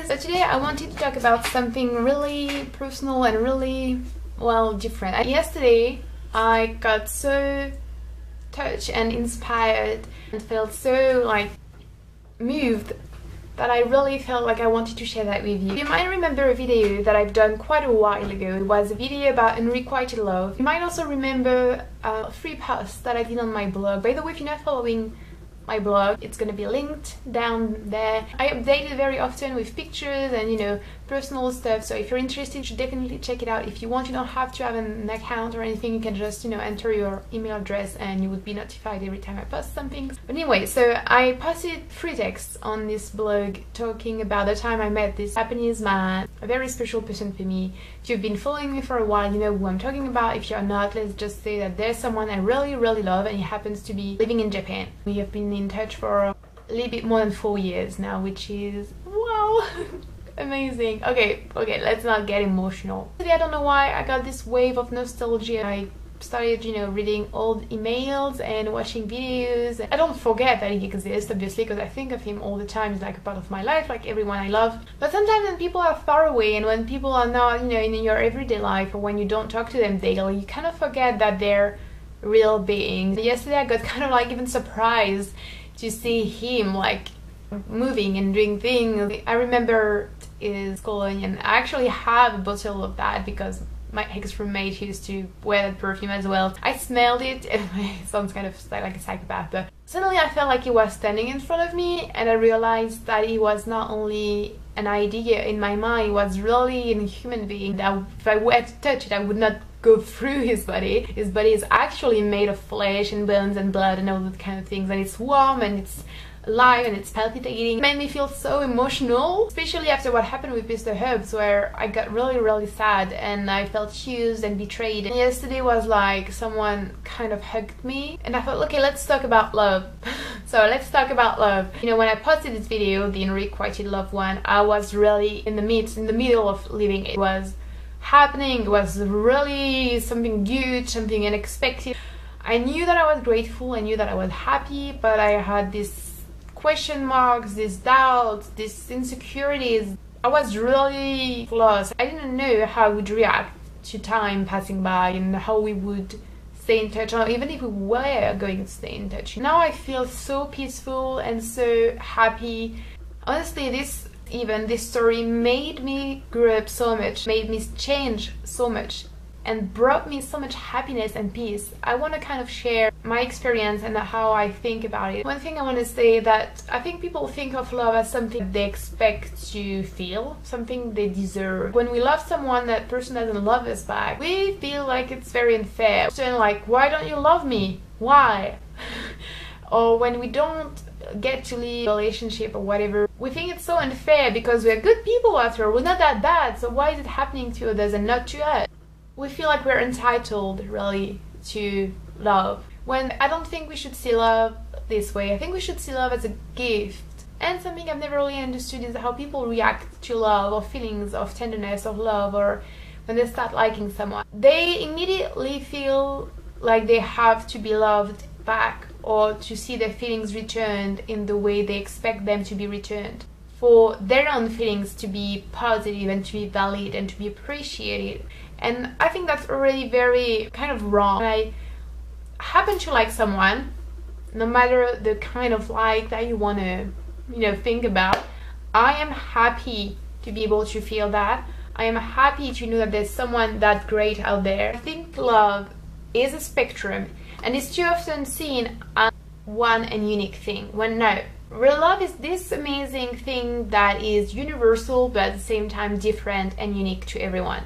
guys. So today I wanted to talk about something really personal and really, well, different. Yesterday I got so touched and inspired and felt so like moved that I really felt like I wanted to share that with you. You might remember a video that I've done quite a while ago. It was a video about unrequited love. You might also remember 3 posts that I did on my blog. By the way, if you're not following my blog, it's gonna be linked down there. I update it very often with pictures and, you know, personal stuff, so if you're interested, you should definitely check it out. If you want, you don't have to have an account or anything. You can just, you know, enter your email address and you would be notified every time I post something. But anyway, so I posted 3 texts on this blog talking about the time I met this Japanese man, a very special person for me. If you've been following me for a while, you know who I'm talking about. If you're not, let's just say that there's someone I really love, and he happens to be living in Japan. We have been in touch for a little bit more than 4 years now, which is wow. Amazing. Okay, let's not get emotional. I don't know why I got this wave of nostalgia. I started, you know, reading old emails and watching videos. I don't forget that he exists, obviously, because I think of him all the time. He's like a part of my life, like everyone I love. But sometimes when people are far away and when people are not, you know, in your everyday life, or when you don't talk to them daily, you kind of forget that they're real beings. Yesterday I got kind of like even surprised to see him like moving and doing things. I remember his cologne, and I actually have a bottle of that because my ex-roommate used to wear that perfume as well. I smelled it and it sounds kind of like a psychopath, but suddenly I felt like he was standing in front of me, and I realized that he was not only an idea in my mind, he was really a human being that if I were to touch it, I would not go through his body. His body is actually made of flesh and bones and blood and all that kind of things, and it's warm and it's alive and it's palpitating. It made me feel so emotional, especially after what happened with Mr. Herbs, where I got really sad and I felt used and betrayed. And yesterday was like someone kind of hugged me, and I thought, okay, let's talk about love. So let's talk about love. You know, when I posted this video, the unrequited love one, I was really in the middle of living it. It was happening. It was really something huge, something unexpected. I knew that I was grateful, I knew that I was happy, but I had these question marks, these doubts, these insecurities. I was really lost. I didn't know how I would react to time passing by and how we would stay in touch, or even if we were going to stay in touch. Now I feel so peaceful and so happy. Honestly, this story made me grow up so much, made me change so much, and brought me so much happiness and peace. I want to kind of share my experience and how I think about it. One thing I want to say that I think people think of love as something they expect to feel, something they deserve. When we love someone, that person doesn't love us back, we feel like it's very unfair. So like, why don't you love me? Why? Or when we don't get to leave a relationship or whatever, we think it's so unfair because we're good people after all. We're not that bad, so why is it happening to others and not to us? We feel like we're entitled, really, to love. When I don't think we should see love this way. I think we should see love as a gift. And something I've never really understood is how people react to love, or feelings of tenderness, of love, or when they start liking someone. They immediately feel like they have to be loved back, or to see their feelings returned in the way they expect them to be returned. For their own feelings to be positive and to be valid and to be appreciated. And I think that's already very kind of wrong. When I happen to like someone, no matter the kind of like that you want to, you know, think about, I am happy to be able to feel that. I am happy to know that there's someone that great out there. I think love is a spectrum, and it's too often seen as one and unique thing, when no. Real love is this amazing thing that is universal, but at the same time different and unique to everyone.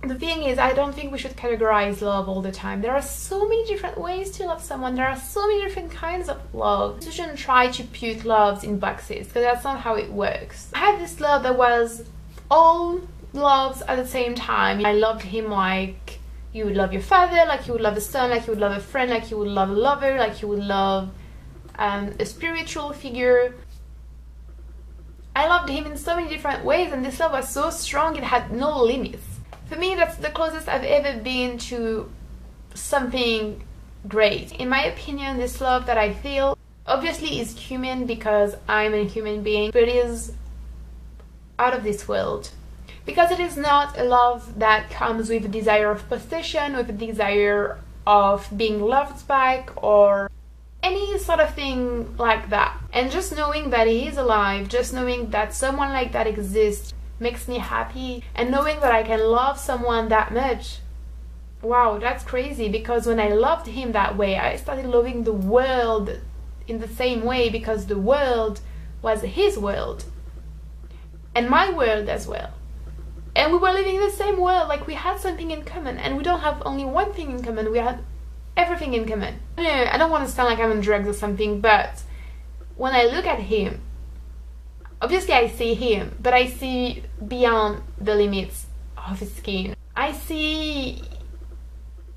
The thing is, I don't think we should categorize love all the time. There are so many different ways to love someone. There are so many different kinds of love. You shouldn't try to put loves in boxes, because that's not how it works. I had this love that was all loves at the same time. I loved him like you would love your father, like you would love a son, like you would love a friend, like you would love a lover, like you would love a spiritual figure. I loved him in so many different ways, and this love was so strong it had no limits. For me, that's the closest I've ever been to something great. In my opinion, this love that I feel obviously is human because I'm a human being, but it is out of this world. Because it is not a love that comes with a desire of possession, with a desire of being loved back, or any sort of thing like that. And just knowing that he is alive, just knowing that someone like that exists, makes me happy. And knowing that I can love someone that much, wow, that's crazy. Because when I loved him that way, I started loving the world in the same way, because the world was his world and my world as well. And we were living in the same world, like we had something in common. And we don't have only one thing in common, we had everything in common. I don't want to sound like I'm on drugs or something, but when I look at him, obviously I see him, but I see beyond the limits of his skin. I see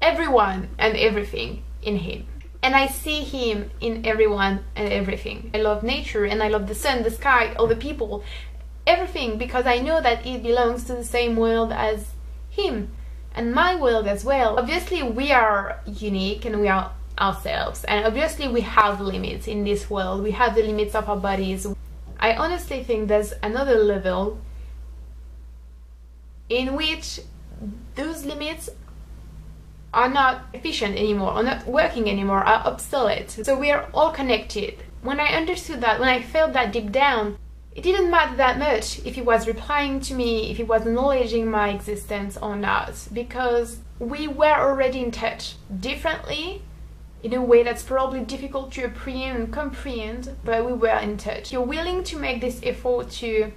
everyone and everything in him. And I see him in everyone and everything. I love nature, and I love the sun, the sky, all the people, everything, because I know that it belongs to the same world as him and my world as well. Obviously we are unique and we are ourselves, and obviously we have limits in this world. We have the limits of our bodies. I honestly think there's another level in which those limits are not efficient anymore, are not working anymore, are obsolete. So we are all connected. When I understood that, when I felt that deep down, it didn't matter that much if he was replying to me, if he was acknowledging my existence or not, because we were already in touch differently, in a way that's probably difficult to apprehend and comprehend, but we were in touch. You're willing to make this effort to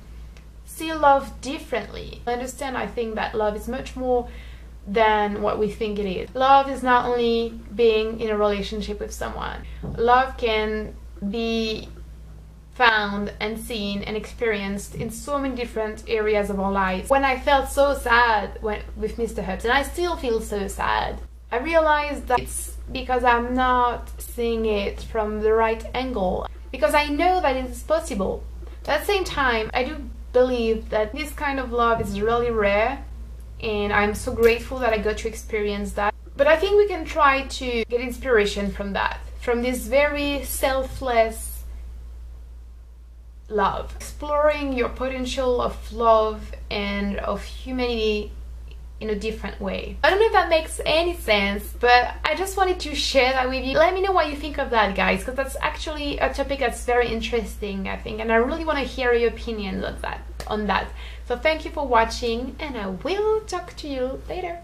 see love differently. I understand, I think that love is much more than what we think it is. Love is not only being in a relationship with someone. Love can be found and seen and experienced in so many different areas of our lives. When I felt so sad with Mr. Hubs, and I still feel so sad, I realized that it's because I'm not seeing it from the right angle, because I know that it is possible. But at the same time, I do believe that this kind of love is really rare, and I'm so grateful that I got to experience that. But I think we can try to get inspiration from that, from this very selfless love, exploring your potential of love and of humanity in a different way. I don't know if that makes any sense, but I just wanted to share that with you. Let me know what you think of that, guys, because that's actually a topic that's very interesting, I think, and I really want to hear your opinions on that. So thank you for watching, and I will talk to you later.